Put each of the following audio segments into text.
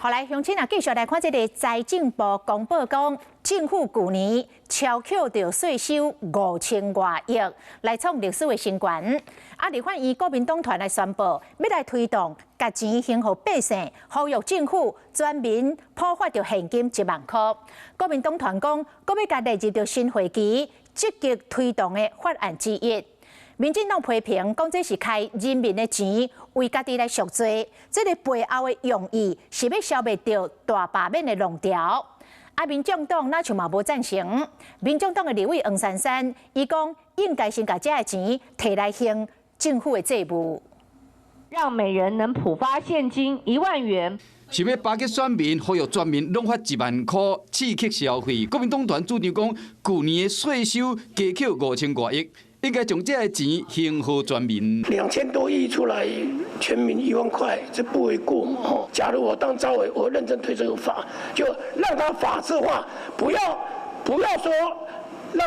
后来乡亲啊，继续来看这个财政部公布讲，政府去年超扣着税收5000多亿，来创历史的新高。啊，立法院国民党团来宣布，要来推动把钱还给百姓，呼吁政府全面普发着现金1万块。国民党团讲，搁要甲列入着新会期积极推动的法案之一。民进党批评讲，这是开人民的钱为家己来赎罪，这个背后的用意是要消灭掉大罢免的浪潮。啊，民众党那就嘛无赞成。民众党的立委黄珊珊，伊讲应该先把这个钱摕来还政府的债务，让每人能普发现金1万元。想要巴结选民，呼吁全民拢发1万块刺激消费。国民党团主张讲，去年的税收加扣5000多亿。应该将这个钱还给全民。2000多亿出来，全民1万块，这不为过嘛？假如我当召委，我认真推这个法，就让它法制化，不要说让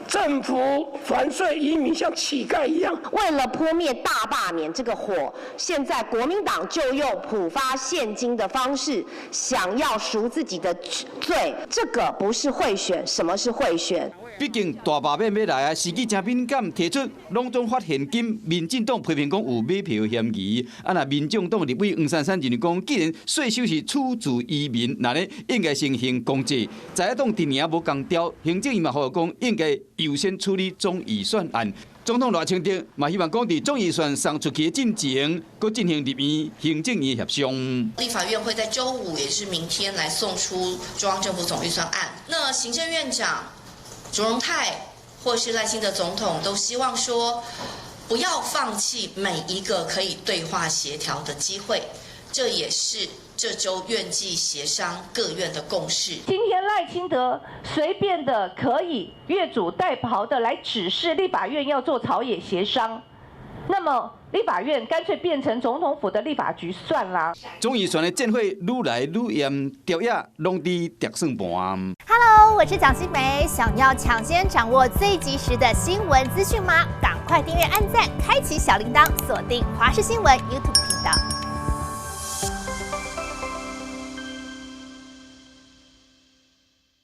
政府反税移民像乞丐一样。为了扑灭大罢免这个火，现在国民党就用普发现金的方式，想要赎自己的罪。这个不是贿选，什么是贿选？毕竟大罢免要来啊，时机真敏感，提出拢总发现金，民进党批评讲有买票嫌疑。啊，那民众党立委黄珊珊认为讲，既然税收是出自于民，那呢应该先行公债。在党今年无共调，行政院嘛呼吁讲应该优先处理总预算案。总统赖清德嘛希望讲，伫总预算送出去的进程，佮进行立院、行政院协商。立法院会在周五，也是明天来送出中央政府总预算案。那行政院长卓荣泰或是赖清德总统都希望说，不要放弃每一个可以对话协调的机会，这也是这周院际协商各院的共识。今天赖清德随便的可以越俎代庖的来指示立法院要做朝野协商，那么立法院干脆变成总统府的立法局算啦。总预算的建会愈来愈严，调野拢伫调算盘。Hello， 我是蒋欣梅。想要抢先掌握最及时的新闻资讯吗？赶快订阅、按赞、开启小铃铛，锁定华视新闻 YouTube 频道。